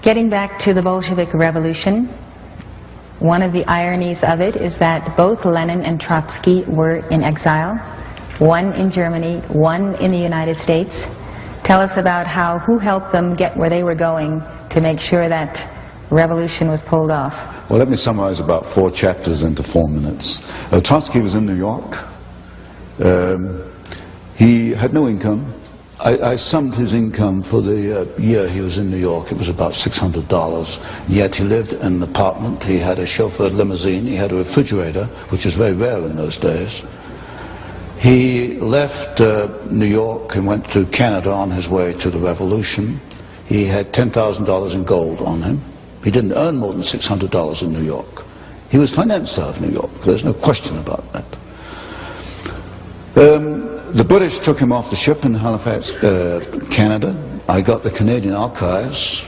Getting back to the Bolshevik Revolution, one of the ironies of it is that both Lenin and Trotsky were in exile, one in Germany, one in the United States. Tell us about who helped them get where they were going to make sure that revolution was pulled off. Well, let me summarize about 4 chapters into 4 minutes. Trotsky was in New York. He had no income. I summed his income for the year he was in New York. It was about $600. Yet he lived in an apartment. He had a chauffeured limousine. He had a refrigerator, which was very rare in those days. He left New York and went to Canada on his way to the revolution. He had $10,000 in gold on him. He didn't earn more than $600 in New York. He was financed out of New York. There's no question about that. The British took him off the ship in Halifax, Canada. I got the Canadian archives.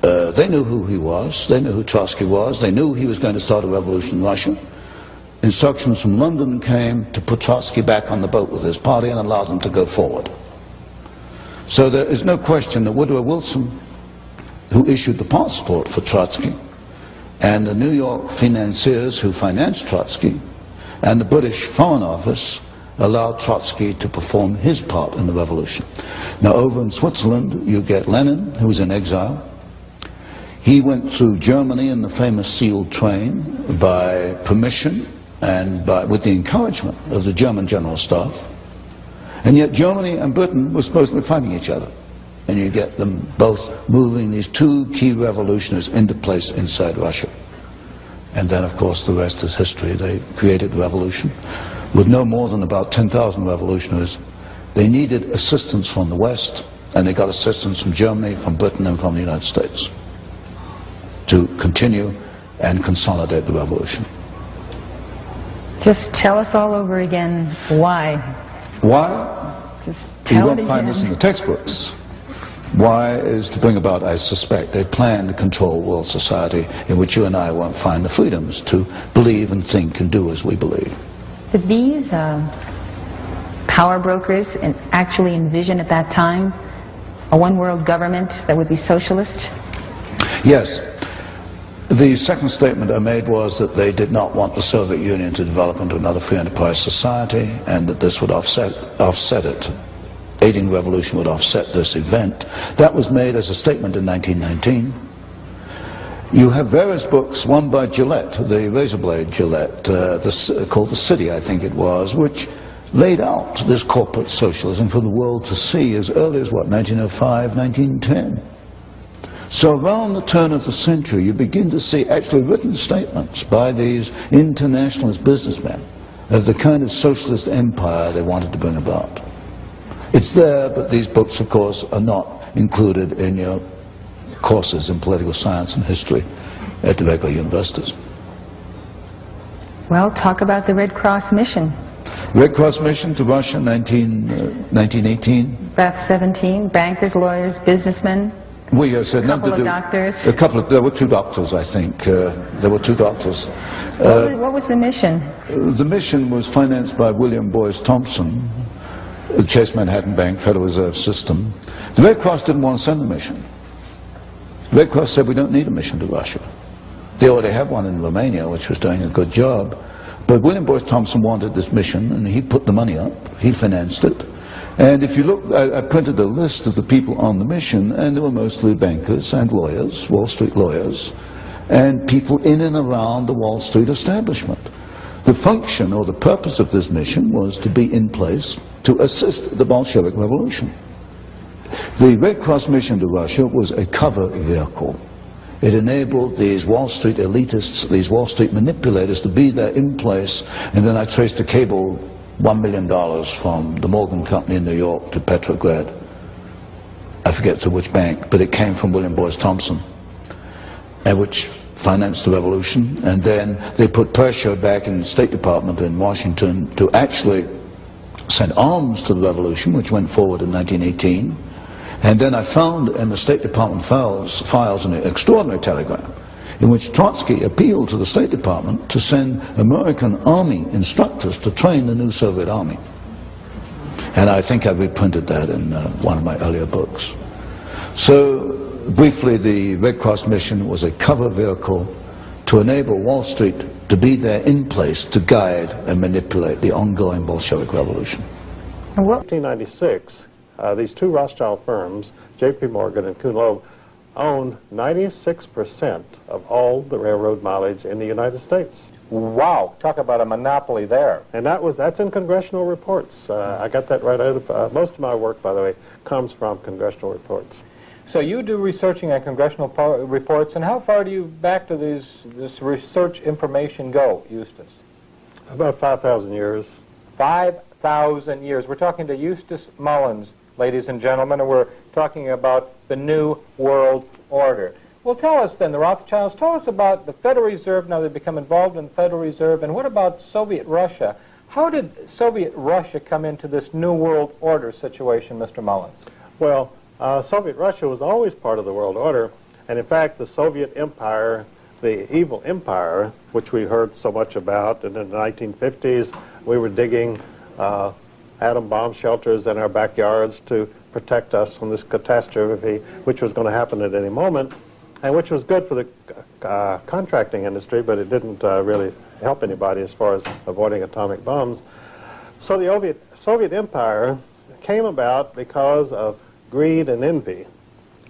They knew who he was. They knew who Trotsky was. They knew he was going to start a revolution in Russia. Instructions from London came to put Trotsky back on the boat with his party and allow them to go forward. So there is no question that Woodrow Wilson, who issued the passport for Trotsky, and the New York financiers who financed Trotsky, and the British Foreign Office allowed Trotsky to perform his part in the revolution. Now over in Switzerland you get Lenin, who was in exile. He went through Germany in the famous sealed train by permission and with the encouragement of the German General Staff. And yet Germany and Britain were supposed to be fighting each other. And you get them both moving these 2 key revolutionaries into place inside Russia. And then of course the rest is history. They created the revolution. With no more than about 10,000 revolutionaries. They needed assistance from the West, and they got assistance from Germany, from Britain, and from the United States to continue and consolidate the revolution. Just tell us all over again why. Why? Just tell you won't it find again. this in the textbooks. Why is to bring about, I suspect, a plan to control world society in which you and I won't find the freedoms to believe and think and do as we believe. Did these power brokers actually envision at that time a one-world government that would be socialist? Yes. The second statement I made was that they did not want the Soviet Union to develop into another free enterprise society, and that this would offset it. Aiding the revolution would offset this event. That was made as a statement in 1919. You have various books, one by Gillette, the razor blade Gillette, called The City, I think it was, which laid out this corporate socialism for the world to see as early as, what, 1905, 1910. So around the turn of the century, you begin to see actually written statements by these internationalist businessmen of the kind of socialist empire they wanted to bring about. It's there, but these books, of course, are not included in your courses in political science and history at the regular universities. Well, talk about the Red Cross mission. Red Cross mission to Russia, 1918. About 17, bankers, lawyers, businessmen, a couple of doctors. There were 2 doctors, I think. There were 2 doctors. What was the mission? The mission was financed by William Boyce Thompson, the Chase Manhattan Bank, Federal Reserve System. The Red Cross didn't want to send a mission. The Red Cross said we don't need a mission to Russia. They already had one in Romania, which was doing a good job. But William Boyce Thompson wanted this mission, and he put the money up. He financed it. And if you look, I printed a list of the people on the mission, and they were mostly bankers and lawyers, Wall Street lawyers, and people in and around the Wall Street establishment. The function or the purpose of this mission was to be in place to assist the Bolshevik Revolution. The Red Cross mission to Russia was a cover vehicle. It enabled these Wall Street elitists, these Wall Street manipulators to be there in place, and then I traced a cable, $1 million from the Morgan Company in New York to Petrograd. I forget to which bank, but it came from William Boyce Thompson, which financed the revolution, and then they put pressure back in the State Department in Washington to actually send arms to the revolution, which went forward in 1918. And then I found in the State Department files an extraordinary telegram in which Trotsky appealed to the State Department to send American Army instructors to train the new Soviet Army. And I think I reprinted that in one of my earlier books. So briefly, the Red Cross mission was a cover vehicle to enable Wall Street to be there in place to guide and manipulate the ongoing Bolshevik revolution. In 1996, these two Rothschild firms, J.P. Morgan and Kuhn Loeb, owned 96% of all the railroad mileage in the United States. Wow, talk about a monopoly there. And that's in congressional reports. I got that right out of, most of my work, by the way, comes from congressional reports. So you do researching on congressional reports, and how far do you back to this research information go, Eustace? About 5,000 years. 5,000 years. We're talking to Eustace Mullins, ladies and gentlemen, and we're talking about the New World Order. Well, tell us then, the Rothschilds, tell us about the Federal Reserve, now they've become involved in the Federal Reserve, and what about Soviet Russia? How did Soviet Russia come into this New World Order situation, Mr. Mullins? Well, Soviet Russia was always part of the world order, and in fact the Soviet Empire, the evil empire, which we heard so much about, and in the 1950s we were digging atom bomb shelters in our backyards to protect us from this catastrophe which was going to happen at any moment, and which was good for the contracting industry, but it didn't really help anybody as far as avoiding atomic bombs. So the Soviet Empire came about because of greed and envy.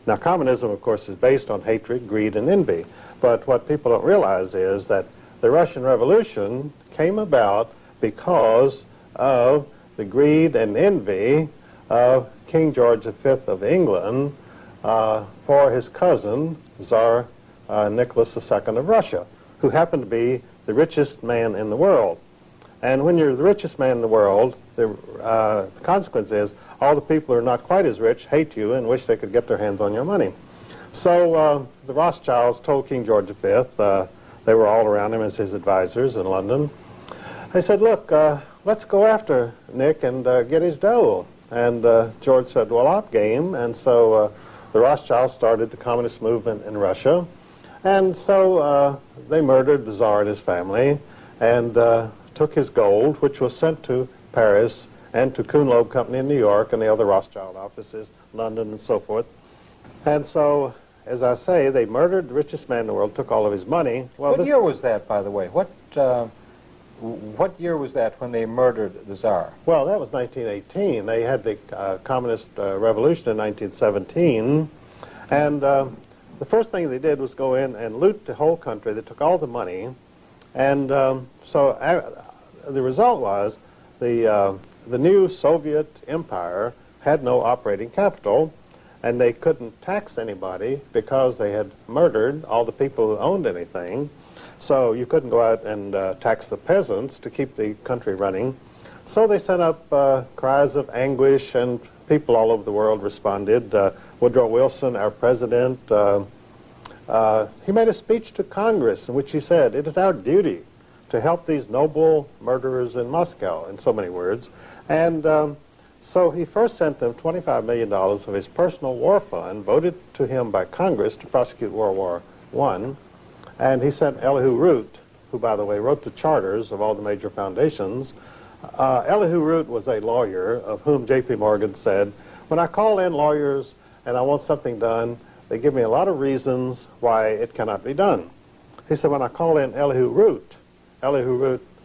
Now, communism, of course, is based on hatred, greed, and envy. But what people don't realize is that the Russian Revolution came about because of the greed and envy of King George V of England for his cousin, Czar Nicolas II of Russia, who happened to be the richest man in the world. And when you're the richest man in the world, the consequence is all the people who are not quite as rich hate you and wish they could get their hands on your money. So the Rothschilds told King George V, they were all around him as his advisors in London, they said, look, let's go after Nick and get his dough. And George said, well, I'm game. And so the Rothschilds started the communist movement in Russia. And so they murdered the Tsar and his family and took his gold, which was sent to Paris and to Kuhn Loeb Company in New York and the other Rothschild offices, London and so forth. And so, as I say, they murdered the richest man in the world, took all of his money. Well, what year was that, by the way? What year was that when they murdered the Tsar? Well, that was 1918. They had the communist revolution in 1917. And the first thing they did was go in and loot the whole country. They took all the money. And so the result was the new Soviet empire had no operating capital, and they couldn't tax anybody because they had murdered all the people who owned anything. So you couldn't go out and tax the peasants to keep the country running. So they sent up cries of anguish, and people all over the world responded. Woodrow Wilson, our president, he made a speech to Congress in which he said, it is our duty to help these noble murderers in Moscow, in so many words. And so he first sent them $25 million of his personal war fund, voted to him by Congress to prosecute World War I. And he sent Elihu Root, who, by the way, wrote the charters of all the major foundations. Elihu Root was a lawyer of whom J.P. Morgan said, when I call in lawyers and I want something done, they give me a lot of reasons why it cannot be done. He said, when I call in Elihu Root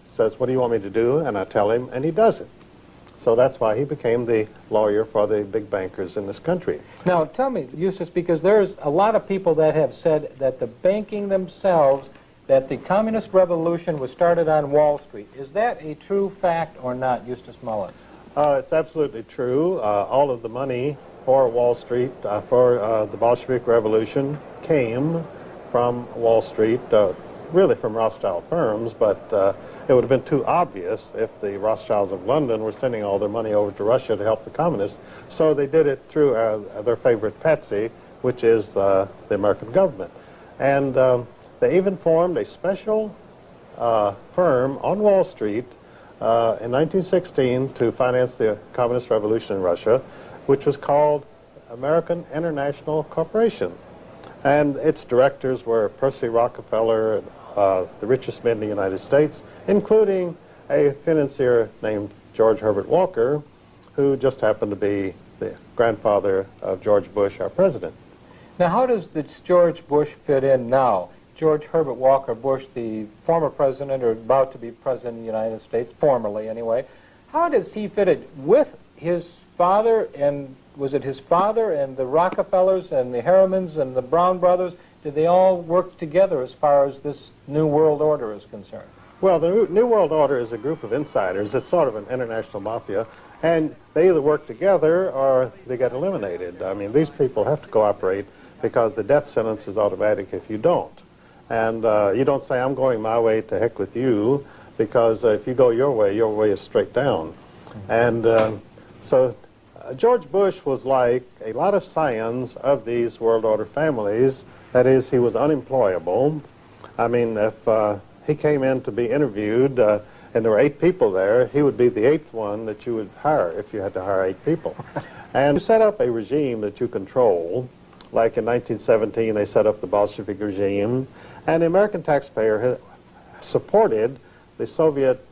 says, what do you want me to do? And I tell him, and he does it. So that's why he became the lawyer for the big bankers in this country. Now, tell me, Eustace, because there's a lot of people that have said that the banking themselves, that the communist revolution was started on Wall Street. Is that a true fact or not, Eustace Mullins? It's absolutely true. All of the money for Wall Street, for the Bolshevik Revolution, came from Wall Street, really from Rothschild firms, but it would have been too obvious if the Rothschilds of London were sending all their money over to Russia to help the communists. So they did it through their favorite patsy, which is the American government. And they even formed a special firm on Wall Street in 1916 to finance the communist revolution in Russia, which was called American International Corporation. And its directors were Percy Rockefeller, the richest men in the United States, including a financier named George Herbert Walker, who just happened to be the grandfather of George Bush, our president. Now, how does this George Bush fit in now? George Herbert Walker Bush, the former president, or about to be president of the United States, formerly anyway, how does he fit in with his father, and was it his father and the Rockefellers and the Harrimans and the Brown brothers? Did they all work together as far as this New World Order is concerned? Well, the New World Order is a group of insiders. It's sort of an international mafia, and they either work together or they get eliminated. I mean, these people have to cooperate because the death sentence is automatic if you don't. And you don't say, I'm going my way, to heck with you, because if you go your way is straight down. And so George Bush was like a lot of scions of these World Order families. That is, he was unemployable. I mean, if he came in to be interviewed, and there were 8 people there, he would be the 8th one that you would hire if you had to hire 8 people. And you set up a regime that you control. Like in 1917, they set up the Bolshevik regime, and the American taxpayer supported the Soviet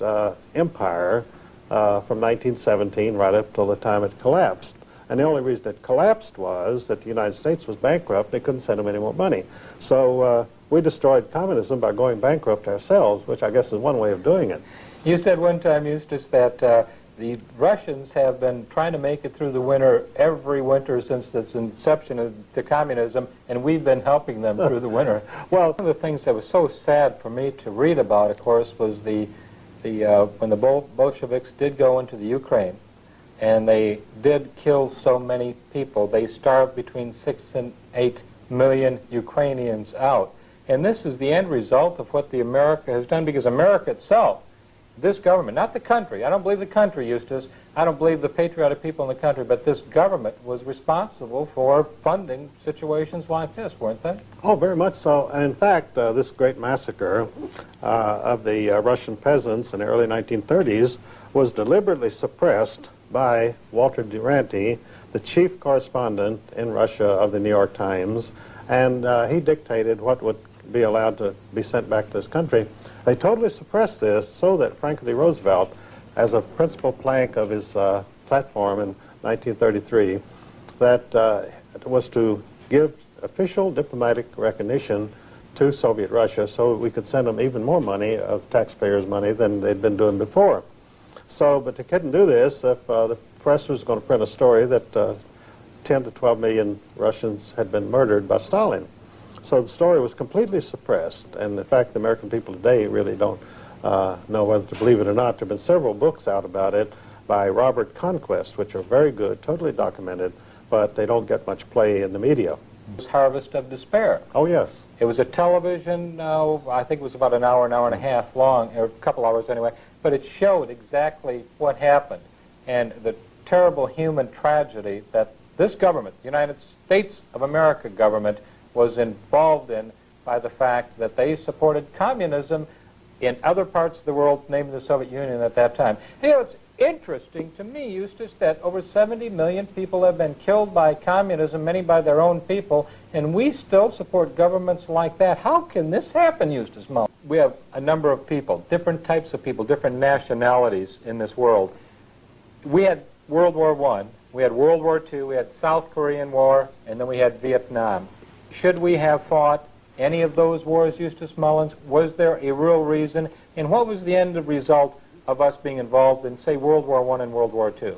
empire from 1917 right up till the time it collapsed. And the only reason it collapsed was that the United States was bankrupt. They couldn't send them any more money. So we destroyed communism by going bankrupt ourselves, which I guess is one way of doing it. You said one time, Eustace, that the Russians have been trying to make it through the winter every winter since the inception of the communism, and we've been helping them through the winter. Well, one of the things that was so sad for me to read about, of course, was when the Bolsheviks did go into the Ukraine, and they did kill so many people. They starved between 6 and 8 million Ukrainians out. And this is the end result of what the America has done, because America itself, this government, not the country, I don't believe the country, Eustace, I don't believe the patriotic people in the country, but this government was responsible for funding situations like this, weren't they? Oh, very much so. And in fact, this great massacre of the Russian peasants in the early 1930s was deliberately suppressed by Walter Duranty, the chief correspondent in Russia of the New York Times, and he dictated what would be allowed to be sent back to this country. They totally suppressed this so that Franklin D. Roosevelt, as a principal plank of his platform in 1933, that was to give official diplomatic recognition to Soviet Russia so we could send them even more money, of taxpayers' money, than they'd been doing before. So, but they couldn't do this if the press was going to print a story that 10 to 12 million Russians had been murdered by Stalin. So the story was completely suppressed, and in fact the American people today really don't know whether to believe it or not. There have been several books out about it by Robert Conquest, which are very good, totally documented, but they don't get much play in the media. It was Harvest of Despair. Oh, yes. It was a television, I think it was about an hour and a half long, or a couple hours anyway, but it showed exactly what happened and the terrible human tragedy that this government, the United States of America government, was involved in by the fact that they supported communism in other parts of the world, namely the Soviet Union at that time. You know, it's interesting to me, Eustace, that over 70 million people have been killed by communism, many by their own people, and we still support governments like that. How can this happen, Eustace Mullins? We have a number of people, different types of people, different nationalities in this world. We had World War I, we had World War II, we had South Korean War, and then we had Vietnam. Should we have fought any of those wars, Eustace Mullins? Was there a real reason? And what was the end result of us being involved in, say, World War I and World War II?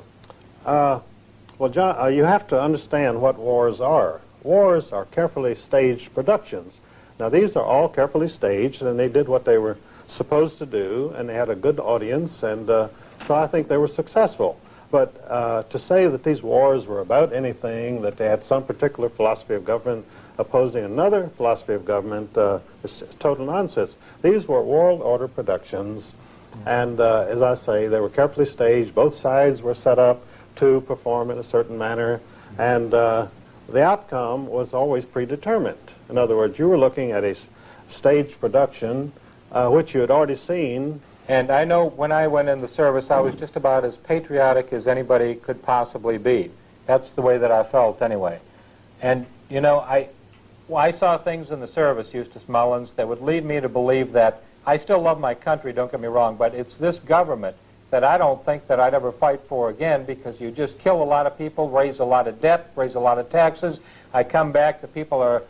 Well, John, you have to understand what wars are. Wars are carefully staged productions. Now, these are all carefully staged, and they did what they were supposed to do, and they had a good audience, and so I think they were successful. But to say that these wars were about anything, that they had some particular philosophy of government opposing another philosophy of government is total nonsense. These were world order productions, and as I say, they were carefully staged. Both sides were set up to perform in a certain manner, and the outcome was always predetermined. In other words, you were looking at a staged production which you had already seen. And I know when I went in the service, I was just about as patriotic as anybody could possibly be. That's the way that I felt anyway. And, you know, I saw things in the service, Eustace Mullins, that would lead me to believe that I still love my country, don't get me wrong, but it's this government that I don't think that I'd ever fight for again, because you just kill a lot of people, raise a lot of debt, raise a lot of taxes, I come back, the people are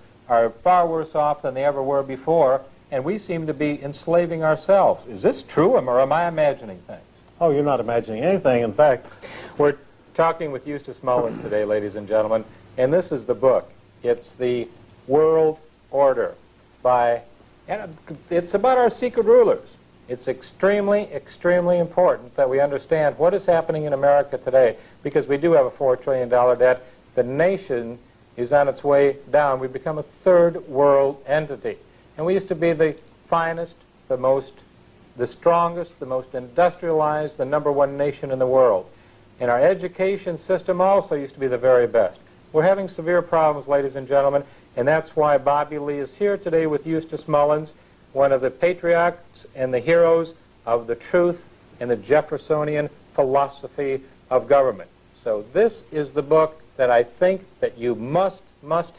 far worse off than they ever were before, and we seem to be enslaving ourselves. Is this true, or am I imagining things? Oh, you're not imagining anything. In fact, we're talking with Eustace Mullins today, ladies and gentlemen, and this is the book. It's The World Order and it's about our secret rulers. It's extremely, extremely important that we understand what is happening in America today, because we do have a $4 trillion debt. The nation is on its way down. We've become a third world entity. And we used to be the finest, the strongest, the most industrialized, the #1 nation in the world. And our education system also used to be the very best. We're having severe problems, ladies and gentlemen, and that's why Bobby Lee is here today with Eustace Mullins, one of the patriarchs and the heroes of the truth and the Jeffersonian philosophy of government. So this is the book that I think that you must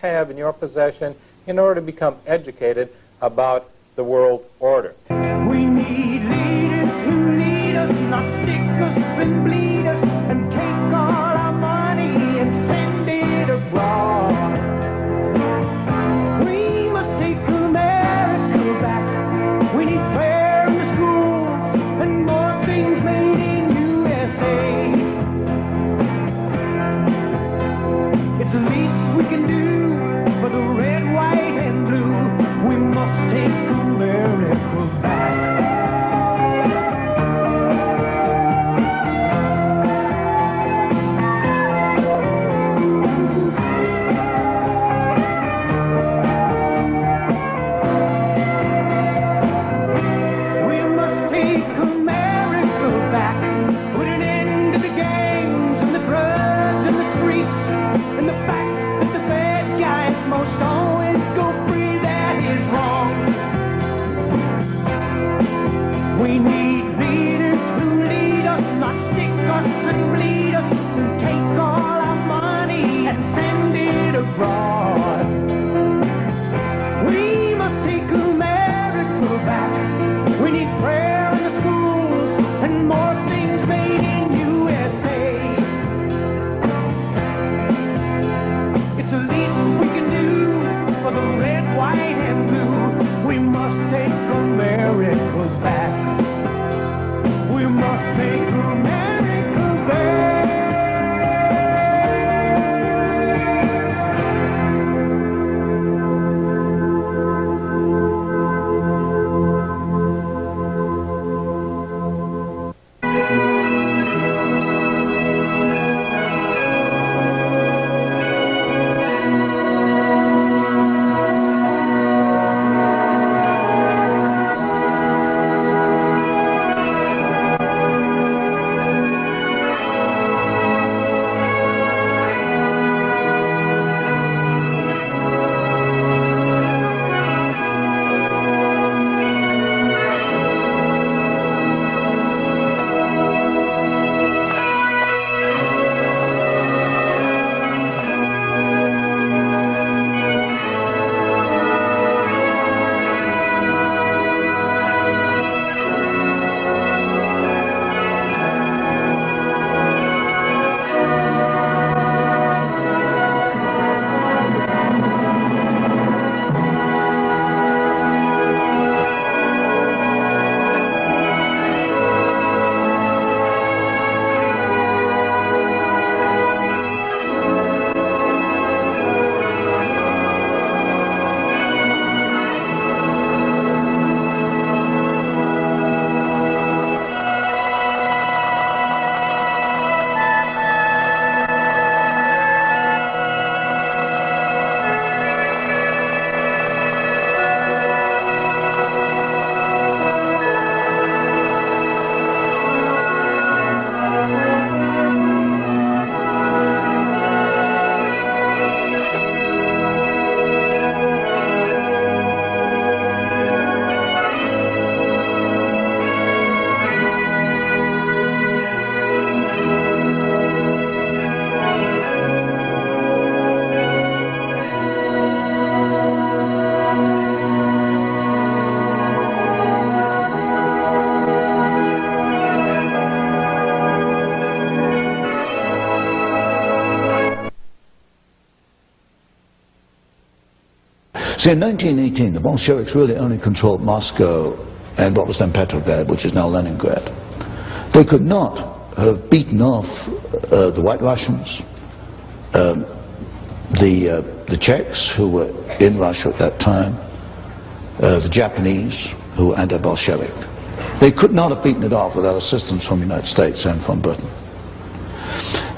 have in your possession in order to become educated about the world order. We need leaders who lead us, not stick us and bleed us, and take all our money and send it abroad. We must take America back. We need prayer in the schools and more things made in USA. It's the least we can do for the red, white, and blue. We must take America back. See, in 1918, the Bolsheviks really only controlled Moscow and what was then Petrograd, which is now Leningrad. They could not have beaten off the White Russians, the Czechs, who were in Russia at that time, the Japanese, who were anti-Bolshevik. They could not have beaten it off without assistance from the United States and from Britain.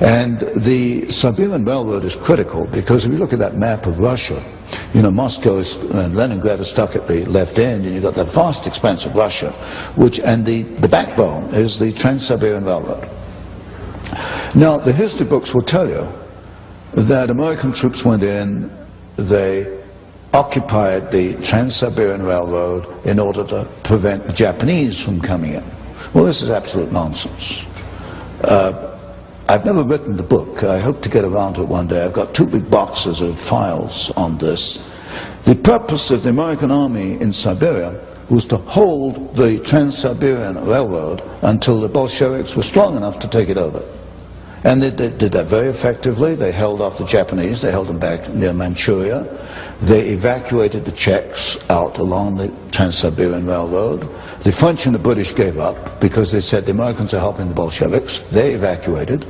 And the Siberian Railroad is critical because if you look at that map of Russia, you know, Moscow and Leningrad are stuck at the left end, and you've got that vast expanse of Russia, and the backbone is the Trans-Siberian Railroad. Now, the history books will tell you that American troops went in, they occupied the Trans-Siberian Railroad in order to prevent the Japanese from coming in. Well, this is absolute nonsense. I've never written the book. I hope to get around to it one day. I've got 2 big boxes of files on this. The purpose of the American army in Siberia was to hold the Trans-Siberian Railroad until the Bolsheviks were strong enough to take it over. And they did that very effectively. They held off the Japanese. They held them back near Manchuria. They evacuated the Czechs out along the Trans-Siberian Railroad. The French and the British gave up because they said the Americans are helping the Bolsheviks. They evacuated.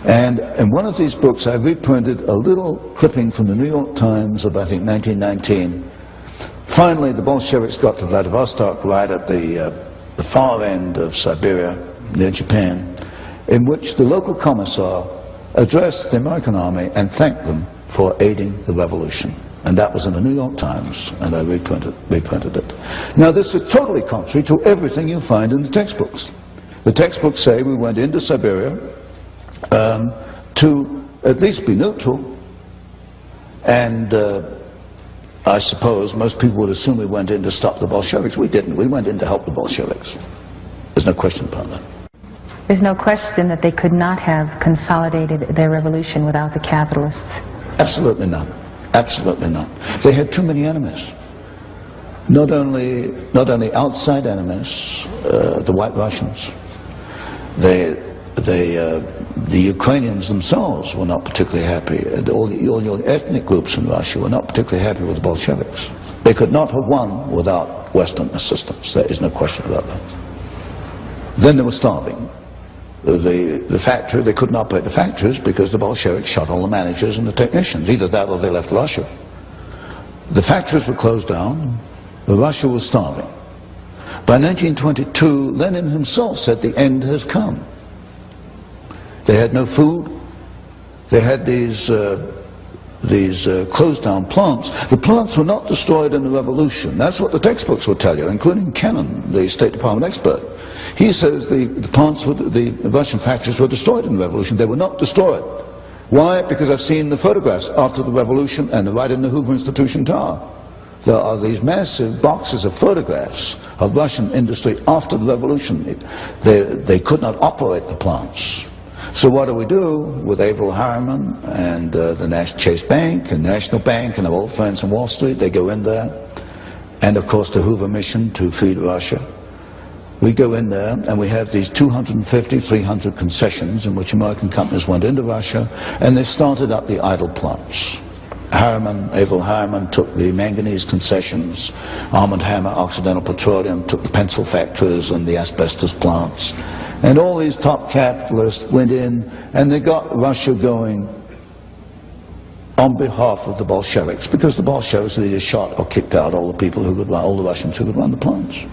And in one of these books, I reprinted a little clipping from the New York Times of, I think, 1919. Finally, the Bolsheviks got to Vladivostok, right at the far end of Siberia, near Japan, in which the local commissar addressed the American army and thanked them for aiding the revolution. And that was in the New York Times, and I reprinted it. Now, this is totally contrary to everything you find in the textbooks. The textbooks say we went into Siberia to at least be neutral, and I suppose most people would assume we went in to stop the Bolsheviks. We didn't. We went in to help the Bolsheviks. There's no question about that. There's no question that they could not have consolidated their revolution without the capitalists. Absolutely none. Absolutely none. They had too many enemies. Not only outside enemies, the White Russians. The Ukrainians themselves were not particularly happy. All the ethnic groups in Russia were not particularly happy with the Bolsheviks. They could not have won without Western assistance. There is no question about that. Then they were starving. The factory, they couldn't operate the factories because the Bolsheviks shot all the managers and the technicians. Either that or they left Russia. The factories were closed down. Russia was starving. By 1922, Lenin himself said the end has come. They had no food. They had these closed down plants. The plants were not destroyed in the revolution. That's what the textbooks will tell you, including Kennan, the State Department expert. He says the Russian factories were destroyed in the revolution. They were not destroyed. Why? Because I've seen the photographs after the revolution, and they're right in the Hoover Institution Tower. There are these massive boxes of photographs of Russian industry after the revolution. They could not operate the plants. So what do we do with Averell Harriman and the Chase Bank and National Bank and our old friends on Wall Street? They go in there, and of course the Hoover mission to feed Russia. We go in there and we have these 250, 300 concessions in which American companies went into Russia, and they started up the idle plants. Averell Harriman took the manganese concessions, Armand Hammer, Occidental Petroleum took the pencil factories and the asbestos plants. And all these top capitalists went in and they got Russia going on behalf of the Bolsheviks, because the Bolsheviks either shot or kicked out all the people who could run, all the Russians who could run the plants.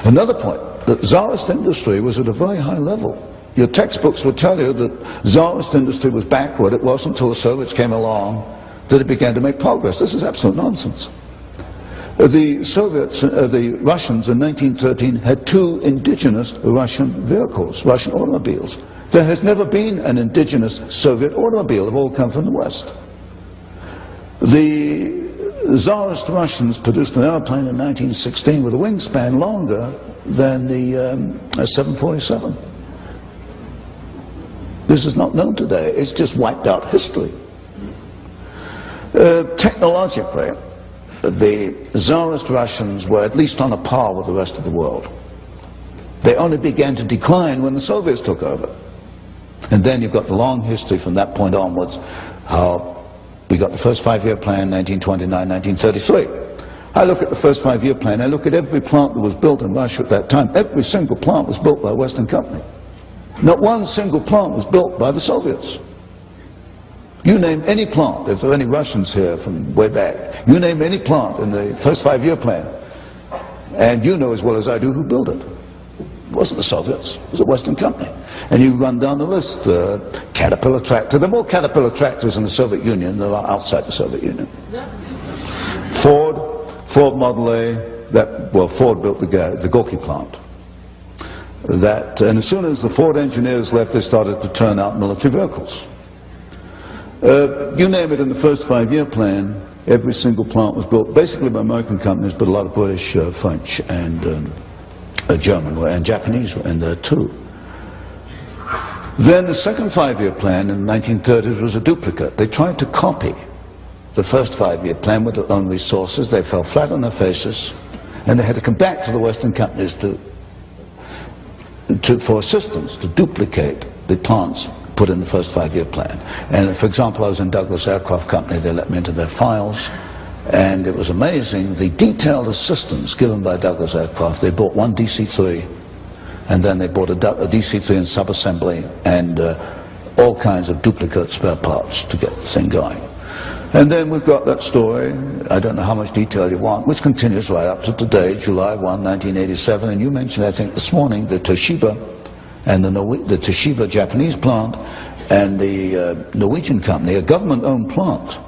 Another point, that Tsarist industry was at a very high level. Your textbooks will tell you that Tsarist industry was backward. It wasn't until the Soviets came along that it began to make progress. This is absolute nonsense. The Soviets, the Russians in 1913 had 2 indigenous Russian vehicles, Russian automobiles. There has never been an indigenous Soviet automobile. They've all come from the West. The Tsarist Russians produced an airplane in 1916 with a wingspan longer than the 747. This is not known today. It's just wiped out history. Technologically, the Tsarist Russians were at least on a par with the rest of the world. They only began to decline when the Soviets took over. And then you've got the long history from that point onwards, how We got the first 5-year plan, 1929, 1933. I look at the first 5-year plan, I look at every plant that was built in Russia at that time. Every single plant was built by a Western company. Not one single plant was built by the Soviets. You name any plant, if there are any Russians here from way back, you name any plant in the first 5-year plan, and you know as well as I do who built it. It wasn't the Soviets, it was a Western company. And you run down the list, Caterpillar tractor. There are more Caterpillar tractors in the Soviet Union than there are outside the Soviet Union. Ford Model A, Ford built the Gorky plant. And as soon as the Ford engineers left, they started to turn out military vehicles. You name it, in the first 5-year plan, every single plant was built basically by American companies, but a lot of British, French, and German and Japanese were in there too. Then the second 5-year plan in the 1930s was a duplicate. They tried to copy the first 5-year plan with their own resources. They fell flat on their faces, and they had to come back to the Western companies for assistance to duplicate the plans put in the first 5-year plan. And for example, I was in Douglas Aircraft Company. They let me into their files, and it was amazing the detailed assistance given by Douglas Aircraft. They bought one DC-3, and then they bought a DC-3 in sub-assembly, and all kinds of duplicate spare parts to get the thing going. And then we've got that story, I don't know how much detail you want, which continues right up to today, July 1, 1987, and you mentioned, I think, this morning, the Toshiba and the Toshiba Japanese plant and the Norwegian company, a government-owned plant,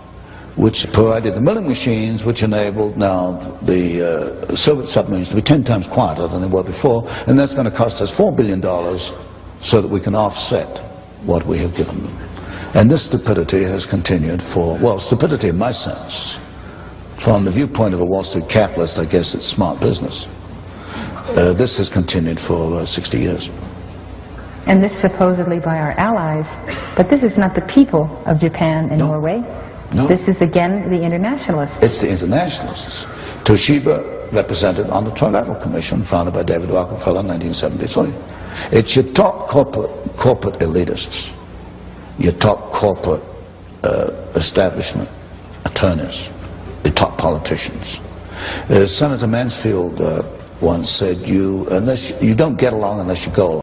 which provided the milling machines which enabled now the Soviet submarines to be 10 times quieter than they were before, and that's going to cost us $4 billion so that we can offset what we have given them. And this stupidity has continued stupidity in my sense. From the viewpoint of a Wall Street capitalist, I guess it's smart business. This has continued for 60 years. And this supposedly by our allies, but this is not the people of Japan and Norway. No. This is again the internationalists. It's the internationalists. Toshiba represented on the Trilateral Commission founded by David Rockefeller in 1973. It's your top corporate elitists, your top corporate establishment attorneys, your top politicians. Senator Mansfield once said, you don't get along unless you go along.